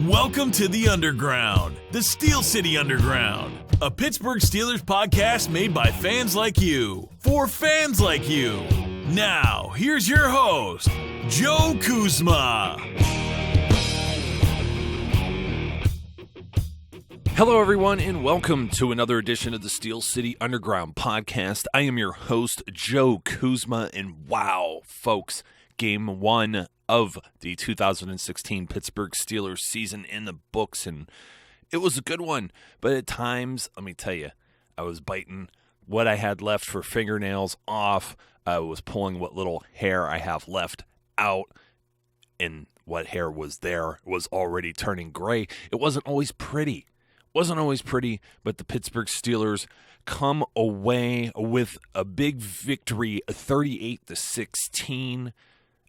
Welcome to the Underground, the Steel City Underground, a Pittsburgh Steelers podcast made by fans like you, for fans like you. Now, here's your host, Joe Kuzma. Hello, everyone, and welcome to another edition of the Steel City Underground podcast. I am your host, Joe Kuzma, and wow, folks, Game 1 of the 2016 Pittsburgh Steelers season in the books, and it was a good one. But at times, let me tell you, I was biting what I had left for fingernails off. I was pulling what little hair I have left out, and what hair was there was already turning gray. It wasn't always pretty. But the Pittsburgh Steelers come away with a big victory, 38-16.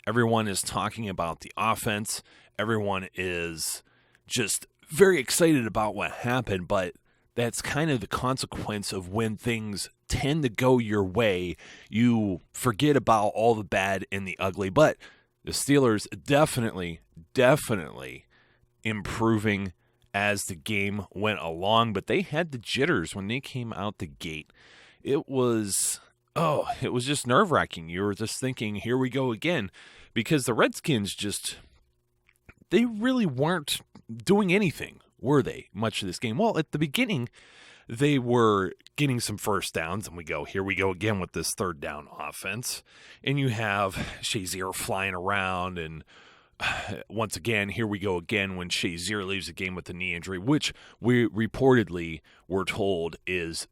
Everyone is talking about the offense. Everyone is just very excited about what happened, but that's kind of the consequence of when things tend to go your way. You forget about all the bad and the ugly, but the Steelers definitely improving as the game went along, but they had the jitters when they came out the gate. It was just nerve-wracking. You were just thinking, here we go again, because the Redskins they really weren't doing anything, were they, much of this game? Well, at the beginning, they were getting some first downs, and here we go again with this third down offense, and you have Shazier flying around, and once again, here we go again when Shazier leaves the game with a knee injury, which we reportedly were told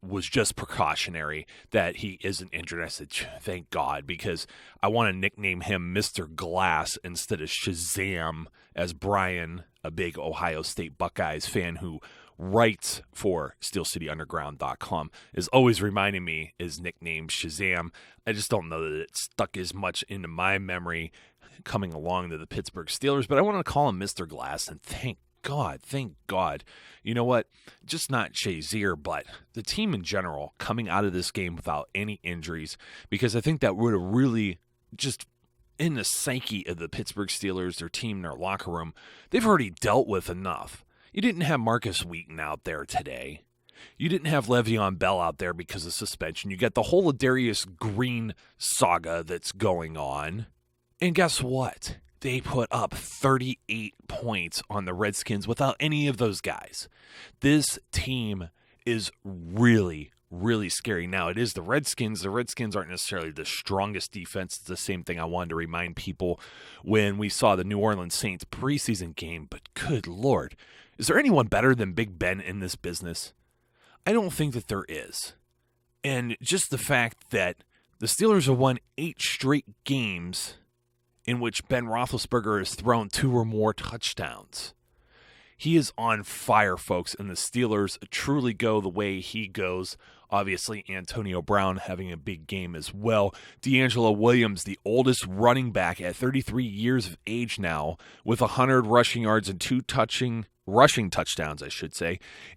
was just precautionary, that he isn't injured. I said, thank God, because I want to nickname him Mr. Glass instead of Shazam, as Brian, a big Ohio State Buckeyes fan who writes for SteelCityUnderground.com, is always reminding me his nickname Shazam. I just don't know that it stuck as much into my memory coming along to the Pittsburgh Steelers, but I want to call him Mr. Glass, and thank God. You know what? Just not Shazier, but the team in general coming out of this game without any injuries, because I think that would have really just in the psyche of the Pittsburgh Steelers, their team, their locker room, they've already dealt with enough. You didn't have Marcus Wheaton out there today. You didn't have Le'Veon Bell out there because of suspension. You got the whole Darius Green saga that's going on. And guess what? They put up 38 points on the Redskins without any of those guys. This team is really scary. Now, it is the Redskins. The Redskins aren't necessarily the strongest defense. It's the same thing I wanted to remind people when we saw the New Orleans Saints preseason game. But good Lord, is there anyone better than Big Ben in this business? I don't think that there is. And just the fact that the Steelers have won 8 straight games in which Ben Roethlisberger has thrown 2 or more touchdowns. He is on fire, folks, and the Steelers truly go the way he goes. Obviously, Antonio Brown having a big game as well. DeAngelo Williams, the oldest running back at 33 years of age now, with 100 rushing yards and 2 rushing touchdowns,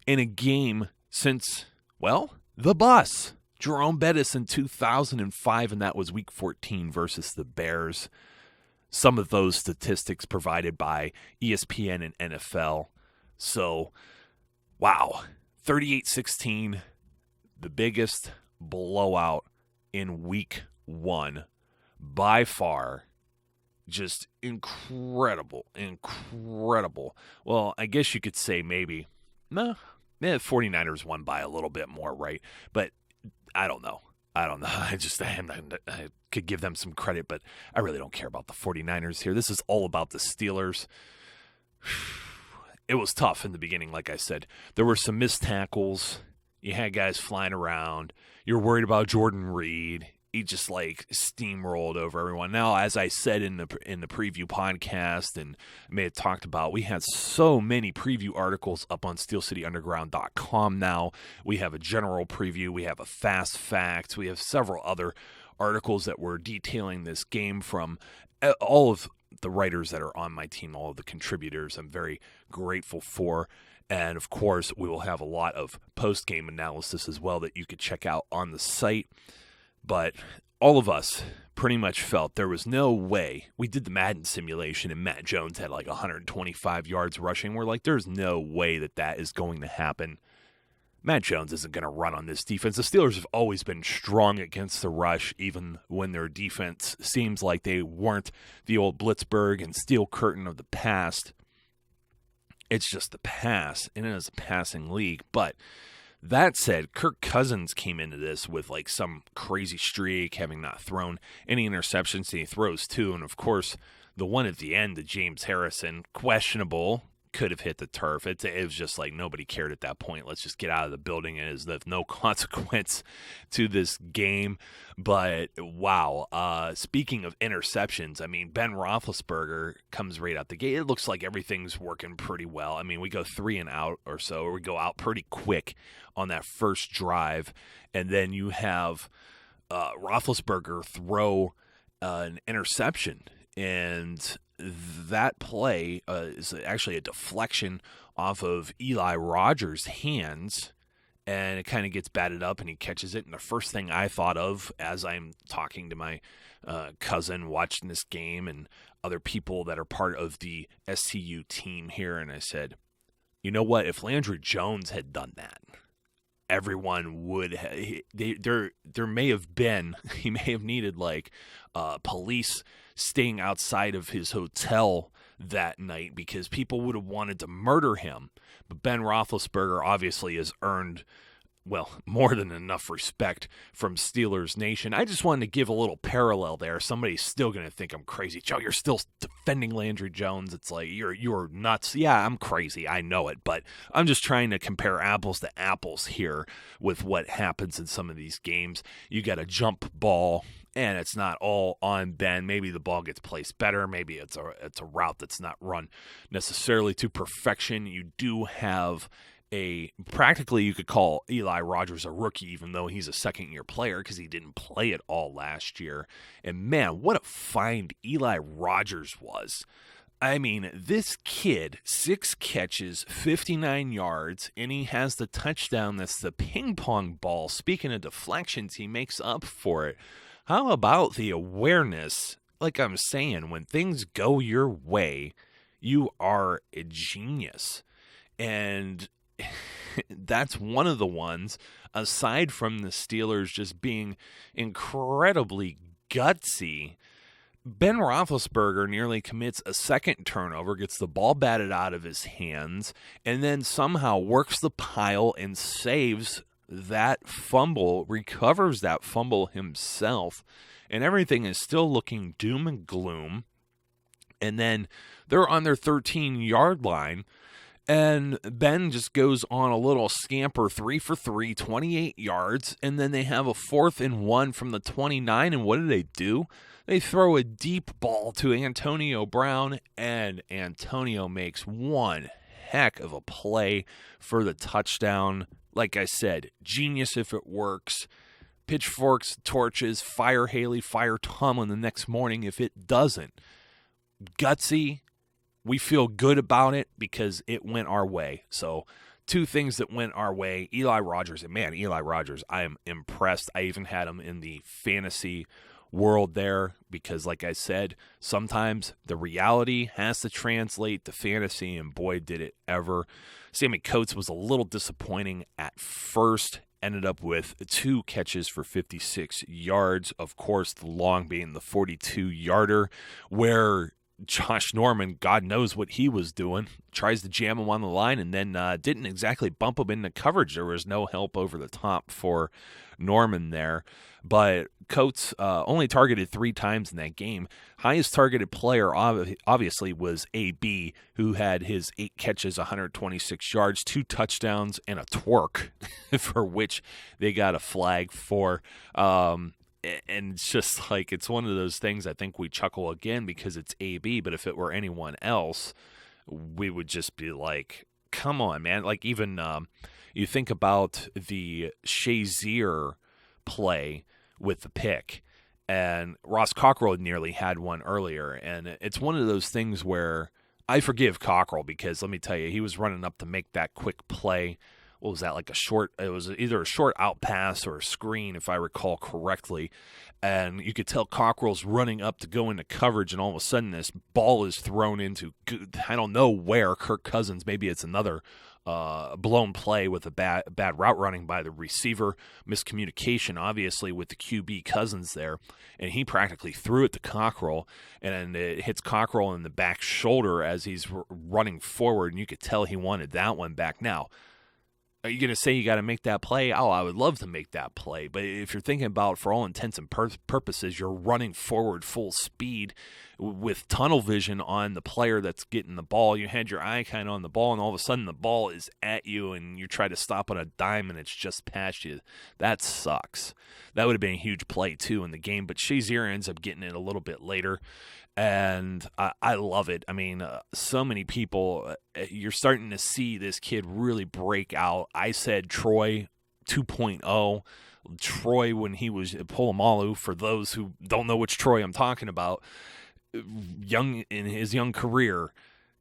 in a game since, the bus. Jerome Bettis in 2005, and that was Week 14 versus the Bears. Some of those statistics provided by ESPN and NFL. So, wow, 38-16, the biggest blowout in Week 1 by far. Just incredible. Well, I guess you could say maybe, the 49ers won by a little bit more, right? But I don't know. I could give them some credit, but I really don't care about the 49ers here. This is all about the Steelers. It was tough in the beginning, like I said. There were some missed tackles. You had guys flying around. You're worried about Jordan Reed. He just steamrolled over everyone. Now, as I said in the preview podcast, and I may have talked about, we had so many preview articles up on SteelCityUnderground.com now. We have a general preview. We have a fast facts. We have several other articles that were detailing this game from all of the writers that are on my team, all of the contributors. I'm very grateful for. And, of course, we will have a lot of post-game analysis as well that you could check out on the site. But all of us pretty much felt there was no way. We did the Madden simulation, and Matt Jones had like 125 yards rushing. We're like, there's no way that is going to happen. Matt Jones isn't going to run on this defense. The Steelers have always been strong against the rush, even when their defense seems like they weren't the old Blitzburg and Steel Curtain of the past. It's just the pass, and it is a passing league. But that said, Kirk Cousins came into this with like some crazy streak, having not thrown any interceptions, and he throws two. And of course, the one at the end to James Harrison, questionable, could have hit the turf. It was just like nobody cared at that point. Let's just get out of the building, and there's no consequence to this game. But wow, speaking of interceptions, I mean, Ben Roethlisberger comes right out the gate. It looks like everything's working pretty well. I mean, we go 3 and out or so, or we go out pretty quick on that first drive, and then you have Roethlisberger throw an interception, and that play is actually a deflection off of Eli Rogers' hands, and it kind of gets batted up, and he catches it. And the first thing I thought of as I'm talking to my cousin watching this game and other people that are part of the SCU team here, and I said, you know what? If Landry Jones had done that, everyone would there may have been, he may have needed like police staying outside of his hotel that night because people would have wanted to murder him. But Ben Roethlisberger obviously has earned, well, more than enough respect from Steelers Nation. I just wanted to give a little parallel there. Somebody's still going to think I'm crazy. Joe, you're still defending Landry Jones. It's like, you're nuts. Yeah, I'm crazy. I know it. But I'm just trying to compare apples to apples here with what happens in some of these games. You got a jump ball, and it's not all on Ben. Maybe the ball gets placed better. Maybe it's a route that's not run necessarily to perfection. You do have practically you could call Eli Rogers a rookie, even though he's a second-year player because he didn't play it all last year. And man, what a find Eli Rogers was. I mean, this kid, 6 catches, 59 yards, and he has the touchdown that's the ping pong ball. Speaking of deflections, he makes up for it. How about the awareness? Like I'm saying, when things go your way, you are a genius. And that's one of the ones, aside from the Steelers just being incredibly gutsy, Ben Roethlisberger nearly commits a second turnover, gets the ball batted out of his hands, and then somehow works the pile and saves that fumble, recovers that fumble himself, and everything is still looking doom and gloom. And then they're on their 13-yard line, and Ben just goes on a little scamper, 3 for 3, 28 yards, and then they have a 4th and 1 from the 29, and what do? They throw a deep ball to Antonio Brown, and Antonio makes one heck of a play for the touchdown. Like I said, genius if it works. Pitchforks, torches, fire Haley, fire Tomlin the next morning if it doesn't. Gutsy. We feel good about it because it went our way. So 2 things that went our way. Eli Rogers, and man, Eli Rogers, I am impressed. I even had him in the fantasy world there because, like I said, sometimes the reality has to translate to fantasy, and boy, did it ever. Sammy Coates was a little disappointing at first, ended up with 2 catches for 56 yards. Of course, the long being the 42-yarder, where Josh Norman, God knows what he was doing, tries to jam him on the line and then didn't exactly bump him into coverage. There was no help over the top for Norman there. But Coates only targeted 3 times in that game. Highest targeted player obviously was AB, who had his 8 catches, 126 yards, 2 touchdowns, and a twerk, for which they got a flag for. And it's just like, it's one of those things I think we chuckle again because it's AB, but if it were anyone else, we would just be like, come on, man. Like even you think about the Shazier play with the pick, and Ross Cockrell nearly had one earlier, and it's one of those things where I forgive Cockrell because let me tell you, he was running up to make that quick play what was that, like it was either a short out pass or a screen, if I recall correctly. And you could tell Cockrell's running up to go into coverage, and all of a sudden this ball is thrown into, I don't know where, Kirk Cousins. Maybe it's another blown play with a bad route running by the receiver, miscommunication obviously with the QB Cousins there, and he practically threw it to Cockrell, and it hits Cockrell in the back shoulder as he's running forward, and you could tell he wanted that one back. Now, are you going to say you got to make that play? Oh, I would love to make that play. But if you're thinking about, for all intents and purposes, you're running forward full speed with tunnel vision on the player that's getting the ball. You had your eye kind of on the ball, and all of a sudden the ball is at you, and you try to stop on a dime, and it's just past you. That sucks. That would have been a huge play, too, in the game. But Shazier ends up getting it a little bit later. And I love it. I mean, so many people, you're starting to see this kid really break out. I said Troy 2.0. Troy, when he was at Polamalu, for those who don't know which Troy I'm talking about, young in his young career,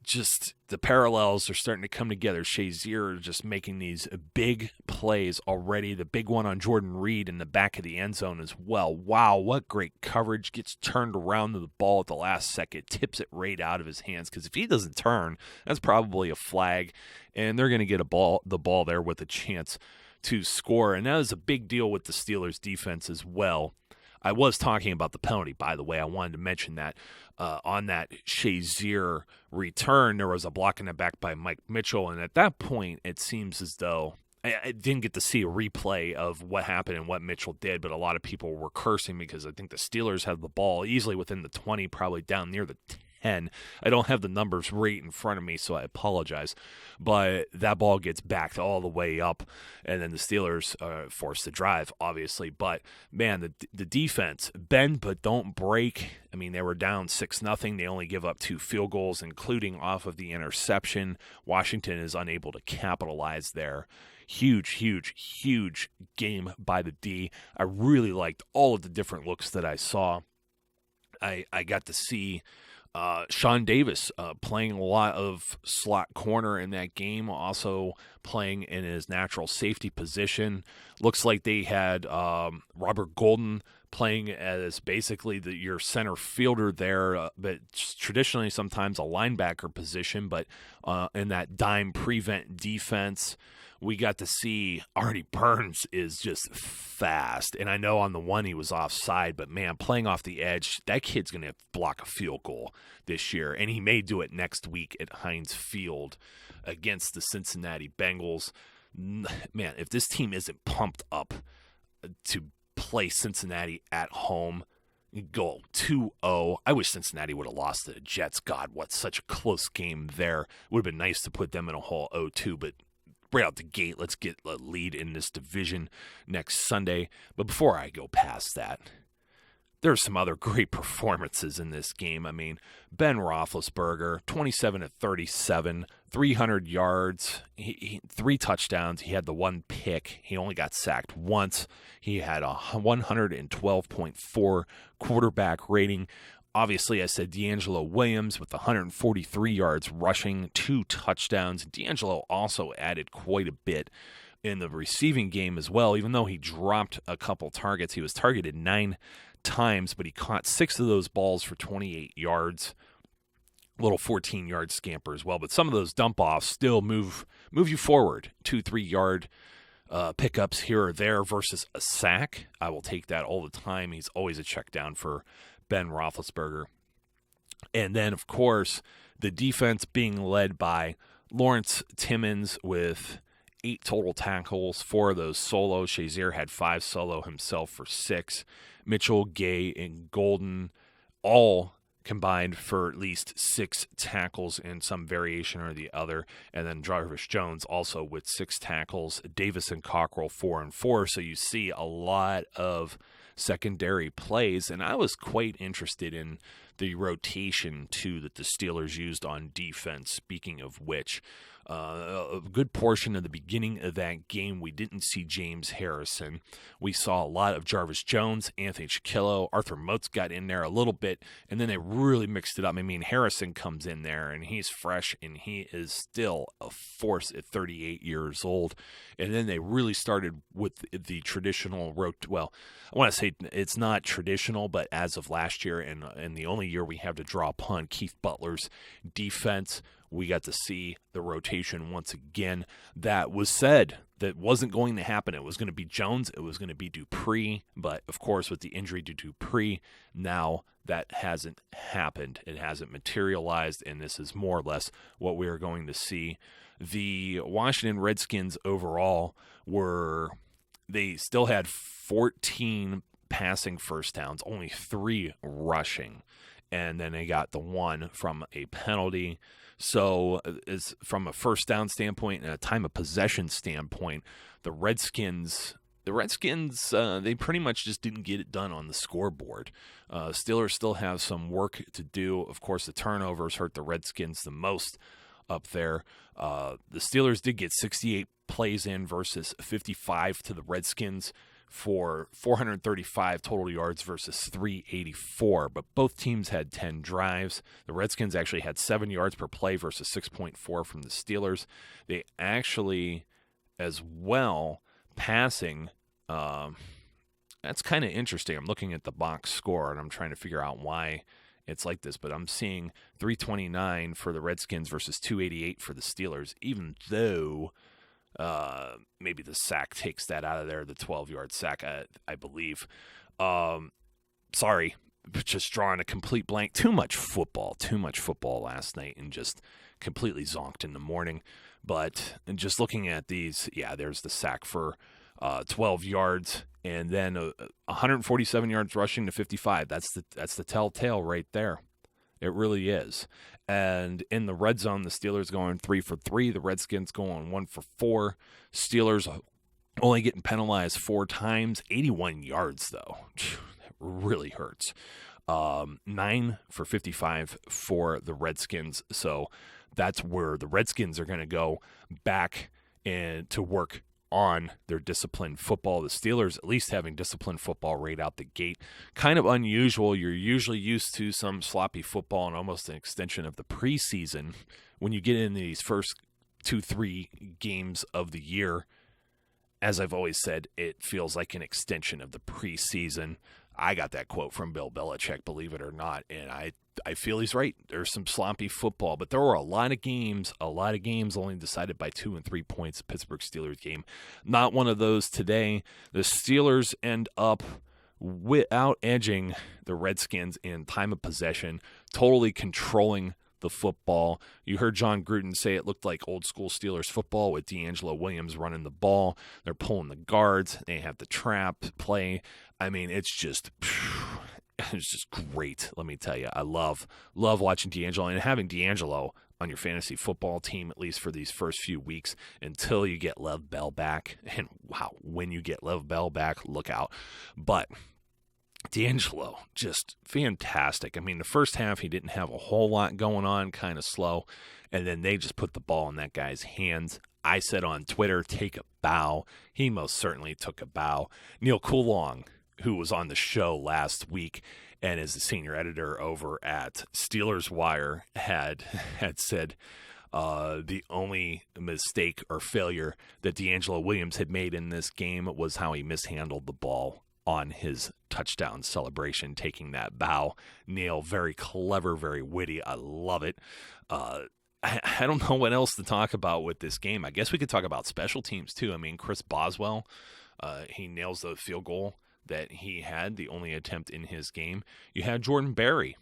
just the parallels are starting to come together. Shazier just making these big plays already. The big one on Jordan Reed in the back of the end zone as well. Wow, what great coverage. Gets turned around to the ball at the last second, tips it right out of his hands, because if he doesn't turn, that's probably a flag, and they're going to get the ball there with a chance to score. And that was a big deal with the Steelers defense as well. I was talking about the penalty, by the way. I wanted to mention that on that Shazier return, there was a block in the back by Mike Mitchell, and at that point, it seems as though I didn't get to see a replay of what happened and what Mitchell did, but a lot of people were cursing because I think the Steelers had the ball easily within the 20, probably down near the 10. I don't have the numbers right in front of me, so I apologize. But that ball gets backed all the way up, and then the Steelers force the drive, obviously. But, man, the defense, bend but don't break. I mean, they were down 6-0. They only give up 2 field goals, including off of the interception. Washington is unable to capitalize there. Huge, huge, huge game by the D. I really liked all of the different looks that I saw. I got to see Sean Davis playing a lot of slot corner in that game, also playing in his natural safety position. Looks like they had Robert Golden playing as basically your center fielder there, but traditionally sometimes a linebacker position, but in that dime prevent defense. We got to see Artie Burns is just fast. And I know on the one he was offside, but, man, playing off the edge, that kid's going to block a field goal this year. And he may do it next week at Heinz Field against the Cincinnati Bengals. Man, if this team isn't pumped up to play Cincinnati at home, go 2-0. I wish Cincinnati would have lost to the Jets. God, what such a close game there. Would have been nice to put them in a whole 0-2, but right out the gate, let's get a lead in this division next Sunday. But before I go past that, there's some other great performances in this game. I mean, Ben Roethlisberger, 27-37, 300 yards, 3 touchdowns. He had the 1 pick. He only got sacked once. He had a 112.4 quarterback rating. Obviously, I said DeAngelo Williams with 143 yards rushing, 2 touchdowns. DeAngelo also added quite a bit in the receiving game as well. Even though he dropped a couple targets, he was targeted 9 times, but he caught 6 of those balls for 28 yards. A little 14-yard scamper as well. But some of those dump-offs still move you forward. 2-3 yard pickups here or there versus a sack. I will take that all the time. He's always a check down for Ben Roethlisberger. And then, of course, the defense being led by Lawrence Timmons with 8 total tackles, 4 of those solo. Shazier had 5 solo himself for 6. Mitchell, Gay, and Golden all combined for at least 6 tackles in some variation or the other. And then Jarvis Jones also with 6 tackles. Davis and Cockrell 4 and 4. So you see a lot of secondary plays, and I was quite interested in the rotation, too, that the Steelers used on defense. Speaking of which, a good portion of the beginning of that game, we didn't see James Harrison. We saw a lot of Jarvis Jones, Anthony Chiquillo, Arthur Moats got in there a little bit, and then they really mixed it up. I mean, Harrison comes in there, and he's fresh, and he is still a force at 38 years old. And then they really started with the traditional well, I want to say it's not traditional, but as of last year, and the only year we have to draw upon Keith Butler's defense, we got to see the rotation once again. That was said that wasn't going to happen. It was going to be Jones. It was going to be Dupree. But, of course, with the injury to Dupree, now that hasn't happened. It hasn't materialized, and this is more or less what we are going to see. The Washington Redskins overall they still had 14 passing first downs, only 3 rushing. And then they got the 1 from a penalty. So is from a first down standpoint and a time of possession standpoint, the Redskins, they pretty much just didn't get it done on the scoreboard. Steelers still have some work to do. Of course, the turnovers hurt the Redskins the most up there. The Steelers did get 68 plays in versus 55 to the Redskins for 435 total yards versus 384, but both teams had 10 drives. The Redskins actually had 7 yards per play versus 6.4 from the Steelers. They actually, as well, passing, that's kind of interesting. I'm looking at the box score, and I'm trying to figure out why it's like this, but I'm seeing 329 for the Redskins versus 288 for the Steelers, even though maybe the sack takes that out of there, the 12-yard sack, I believe. Sorry, just drawing a complete blank. Too much football last night, and just completely zonked in the morning. But just looking at these, there's the sack for 12 yards, and then 147 yards rushing to 55. That's the telltale right there. It really is. And in the red zone, the Steelers going 3 for 3. The Redskins going 1 for 4. Steelers only getting penalized 4 times. 81 yards, though. That really hurts. 9 for 55 for the Redskins. So that's where the Redskins are going to go back and to work on their disciplined football. The Steelers at least having disciplined football right out the gate. Kind of unusual. You're usually used to some sloppy football and almost an extension of the preseason. When you get into these first 2-3 games of the year, as I've always said, it feels like an extension of the preseason. I got that quote from Bill Belichick, believe it or not, and I feel he's right. There's some sloppy football, but there were a lot of games only decided by 2 and 3 points. Pittsburgh Steelers game, not one of those today. The Steelers end up out edging the Redskins in time of possession, totally controlling the football. You heard John Gruden say it looked like old school Steelers football with DeAngelo Williams running the ball. They're pulling the guards. They have the trap play. I mean, it's just great. Let me tell you, I love watching DeAngelo and having DeAngelo on your fantasy football team, at least for these first few weeks until you get Lev Bell back. And wow, when you get Lev Bell back, look out. But DeAngelo, just fantastic. I mean, the first half, he didn't have a whole lot going on, kind of slow. And then they just put the ball in that guy's hands. I said on Twitter, take a bow. He most certainly took a bow. Neil Coulong, who was on the show last week and is the senior editor over at Steelers Wire, had said the only mistake or failure that DeAngelo Williams had made in this game was how he mishandled the ball on his touchdown celebration, taking that bow. Neil, very clever, very witty. I love it. I don't know what else to talk about with this game. I guess we could talk about special teams too. I mean, Chris Boswell, he nails the field goal that he had, the only attempt in his game. You had Jordan Berry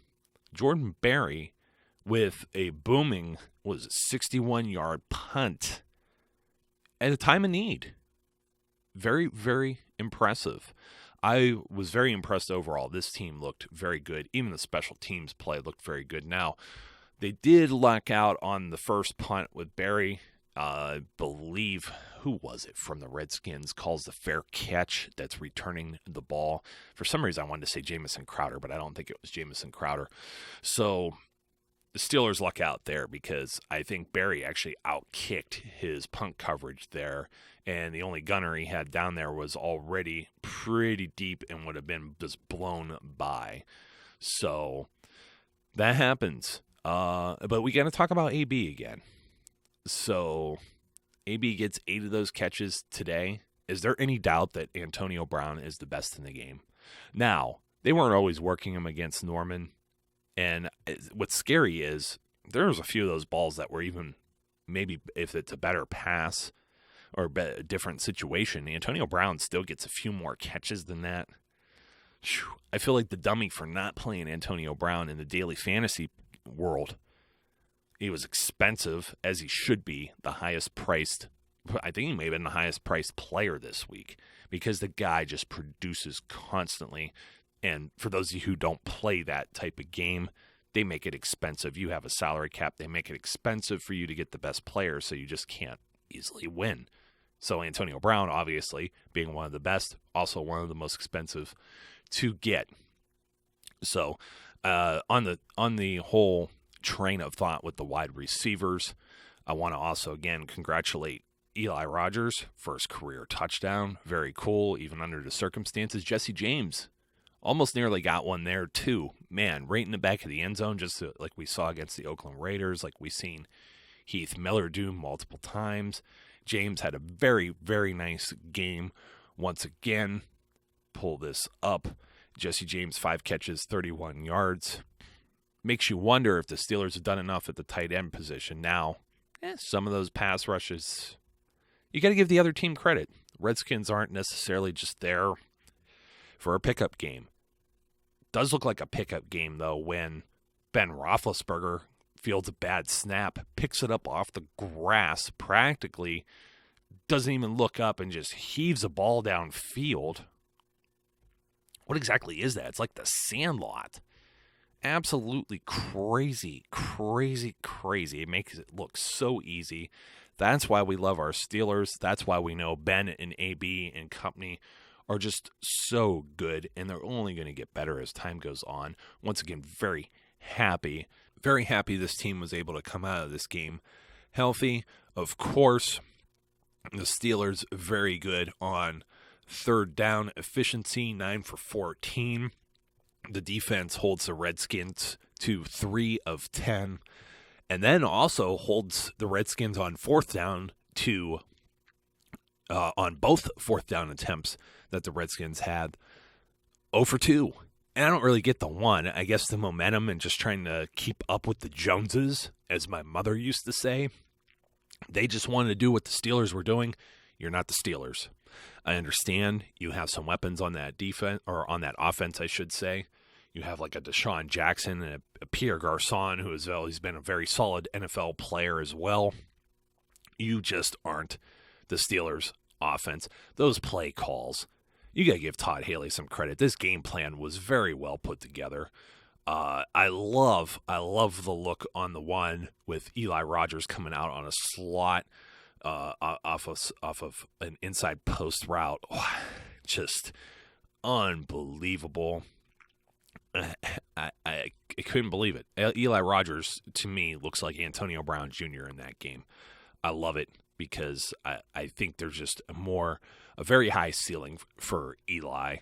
with a booming 61-yard punt at a time of need. Very, very impressive. I was very impressed overall. This team looked very good. Even the special teams play looked very good. Now, they did luck out on the first punt with Berry. believe, who was it from the Redskins, calls the fair catch that's returning the ball. For some reason, I wanted to say Jamison Crowder, but I don't think it was Jamison Crowder. So the Steelers luck out there because I think Barry actually outkicked his punt coverage there, and the only gunner he had down there was already pretty deep and would have been just blown by. So that happens. But we got to talk about AB again. So AB gets 8 of those catches today. Is there any doubt that Antonio Brown is the best in the game? Now, they weren't always working him against Norman. And what's scary is there's a few of those balls that were even, maybe if it's a better pass or a different situation, Antonio Brown still gets a few more catches than that. I feel like the dummy for not playing Antonio Brown in the daily fantasy world. He was expensive, as he should be, the highest priced. I think he may have been the highest priced player this week because the guy just produces constantly. And for those of you who don't play that type of game, they make it expensive. You have a salary cap. They make it expensive for you to get the best player, so you just can't easily win. So Antonio Brown, obviously, being one of the best, also one of the most expensive to get. So on the whole train of thought with the wide receivers, I want to also, again, congratulate Eli Rogers, first career touchdown. Very cool, even under the circumstances. Jesse James almost nearly got one there, too. Man, right in the back of the end zone, just like we saw against the Oakland Raiders, like we seen Heath Miller do multiple times. James had a very, very nice game once again. Pull this up. Jesse James, 5 catches, 31 yards. Makes you wonder if the Steelers have done enough at the tight end position. Now, some of those pass rushes, you got to give the other team credit. Redskins aren't necessarily just there for a pickup game. Does look like a pickup game, though, when Ben Roethlisberger fields a bad snap, picks it up off the grass, practically doesn't even look up and just heaves a ball downfield. What exactly is that? It's like the Sandlot. Absolutely crazy, crazy, crazy. It makes it look so easy. That's why we love our Steelers. That's why we know Ben and AB and company are just so good, and they're only going to get better as time goes on. Once again, very happy this team was able to come out of this game healthy. Of course, the Steelers very good on third down efficiency, 9 for 14. The defense holds the Redskins to 3 of 10, and then also holds the Redskins on fourth down to on both fourth down attempts that the Redskins had, 0 for 2. And I don't really get the one. I guess the momentum and just trying to keep up with the Joneses, as my mother used to say. They just wanted to do what the Steelers were doing. You're not the Steelers. I understand you have some weapons on that defense, or on that offense, I should say. You have like a Deshaun Jackson and a Pierre Garçon, who has always been a very solid NFL player as well. You just aren't the Steelers' offense. Those play calls, you got to give Todd Haley some credit. This game plan was very well put together. I love the look on the one with Eli Rogers coming out on a slot off of an inside post route. Oh, just unbelievable. I couldn't believe it. Eli Rogers, to me, looks like Antonio Brown Jr. in that game. I love it because I think there's just a very high ceiling for Eli.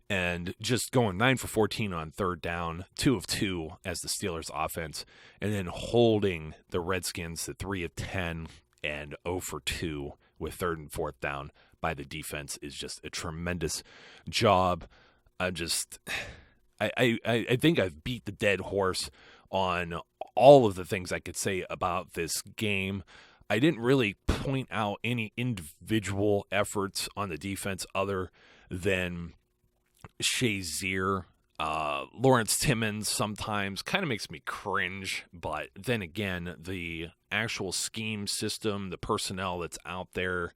And just going 9 for 14 on third down, 2 of 2 as the Steelers offense, and then holding the Redskins to 3 of 10 and 0 for 2 with third and fourth down by the defense is just a tremendous job. I think I've beat the dead horse on all of the things I could say about this game. I didn't really point out any individual efforts on the defense other than Shazier. Lawrence Timmons sometimes kind of makes me cringe, but then again, the actual scheme system, the personnel that's out there,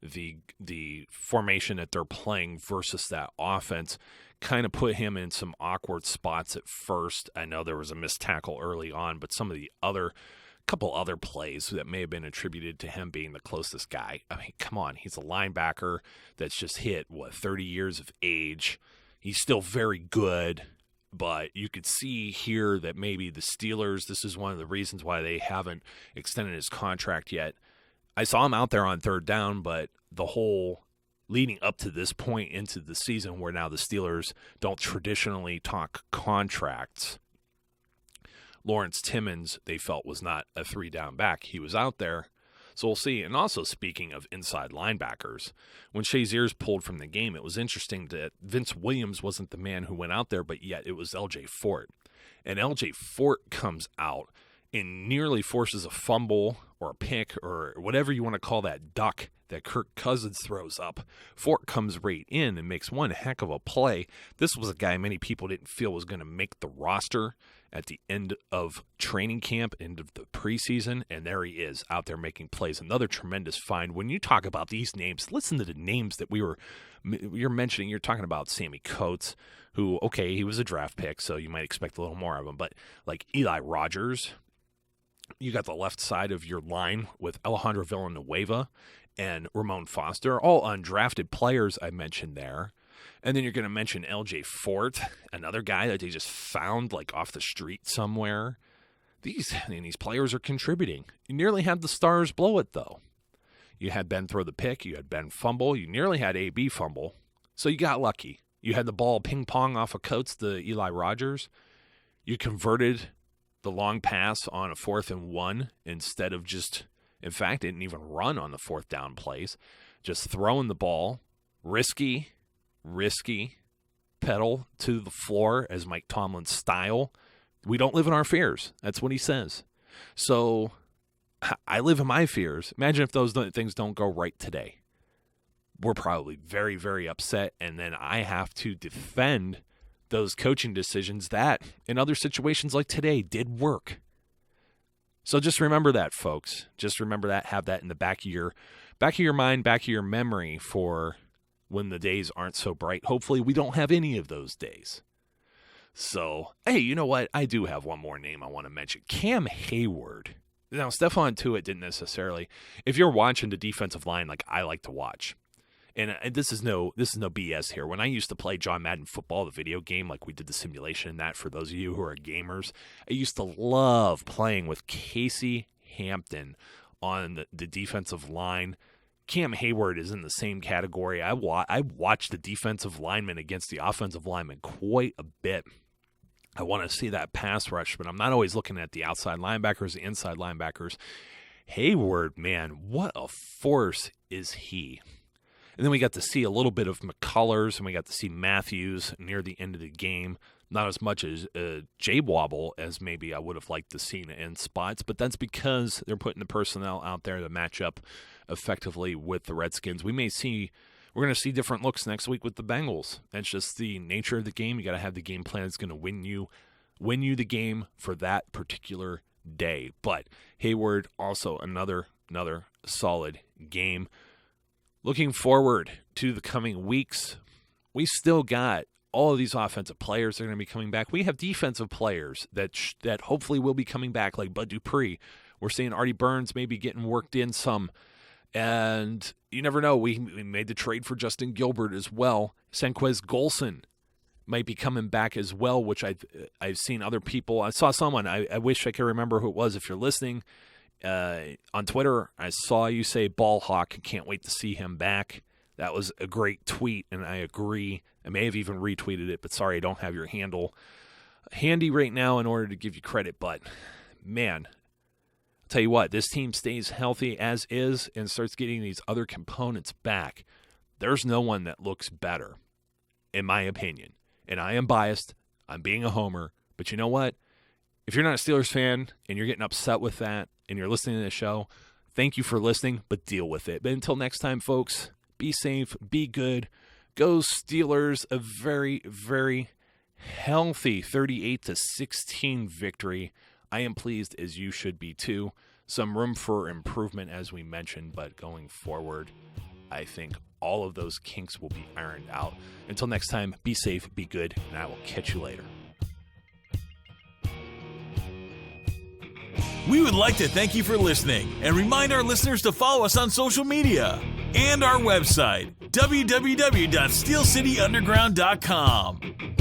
the formation that they're playing versus that offense kind of put him in some awkward spots at first. I know there was a missed tackle early on, but some of the other couple other plays that may have been attributed to him being the closest guy. I mean, come on. He's a linebacker that's just hit, 30 years of age. He's still very good, but you could see here that maybe the Steelers, this is one of the reasons why they haven't extended his contract yet. I saw him out there on third down, but the whole leading up to this point into the season where now the Steelers don't traditionally talk contracts, Lawrence Timmons, they felt, was not a 3-down back. He was out there, so we'll see. And also, speaking of inside linebackers, when Shazier's pulled from the game, it was interesting that Vince Williams wasn't the man who went out there, but yet it was L.J. Fort. And L.J. Fort comes out and nearly forces a fumble or a pick or whatever you want to call that duck that Kirk Cousins throws up. Fort comes right in and makes one heck of a play. This was a guy many people didn't feel was going to make the roster at the end of training camp, end of the preseason, and there he is out there making plays. Another tremendous find. When you talk about these names, listen to the names that you're mentioning. You're talking about Sammy Coates, who, okay, he was a draft pick, so you might expect a little more of him, but like Eli Rogers, you got the left side of your line with Alejandro Villanueva and Ramon Foster, all undrafted players I mentioned there. And then you're going to mention L.J. Fort, another guy that they just found like off the street somewhere. These players are contributing. You nearly had the Stars blow it, though. You had Ben throw the pick. You had Ben fumble. You nearly had A.B. fumble. So you got lucky. You had the ball ping-pong off of Coates to Eli Rogers. You converted the long pass on a 4th and 1 instead of just, in fact, didn't even run on the 4th down plays. Just throwing the ball, risky, pedal to the floor as Mike Tomlin's style. We don't live in our fears. That's what he says. So I live in my fears. Imagine if those things don't go right today. We're probably very, very upset, and then I have to defend those coaching decisions that, in other situations like today, did work. So just remember that, folks. Just remember that. Have that in the back of your mind, back of your memory for when the days aren't so bright. Hopefully we don't have any of those days. So, hey, you know what? I do have one more name I want to mention. Cam Hayward. Now, Stephon Tuitt didn't necessarily. If you're watching the defensive line like I like to watch, and this is no BS here. When I used to play John Madden Football, the video game, like we did the simulation and that for those of you who are gamers, I used to love playing with Casey Hampton on the defensive line. Cam Hayward is in the same category. I watched the defensive linemen against the offensive linemen quite a bit. I want to see that pass rush, but I'm not always looking at the outside linebackers, the inside linebackers. Hayward, man, what a force is he. And then we got to see a little bit of McCullers, and we got to see Matthews near the end of the game. Not as much as J-Wobble as maybe I would have liked to see in spots, but that's because they're putting the personnel out there to match up effectively with the Redskins. We're going to see different looks next week with the Bengals. That's just the nature of the game. You got to have the game plan that's going to win you the game for that particular day. But Hayward, also another solid game. Looking forward to the coming weeks, we still got all of these offensive players that are going to be coming back. We have defensive players that hopefully will be coming back, like Bud Dupree. We're seeing Artie Burns maybe getting worked in some. And you never know. We made the trade for Justin Gilbert as well. Senquez Golson might be coming back as well, which I've seen other people. I saw someone. I wish I could remember who it was. If you're listening, on Twitter, I saw you say Ball Hawk. Can't wait to see him back. That was a great tweet, and I agree. I may have even retweeted it, but sorry, I don't have your handle handy right now in order to give you credit. But, man, I'll tell you what, this team stays healthy as is and starts getting these other components back. There's no one that looks better, in my opinion. And I am biased. I'm being a homer. But you know what? If you're not a Steelers fan and you're getting upset with that and you're listening to the show, thank you for listening, but deal with it. But until next time, folks, be safe, be good. Go Steelers, a very, very healthy 38-16 victory. I am pleased, as you should be too. Some room for improvement, as we mentioned, but going forward, I think all of those kinks will be ironed out. Until next time, be safe, be good, and I will catch you later. We would like to thank you for listening and remind our listeners to follow us on social media and our website, www.steelcityunderground.com.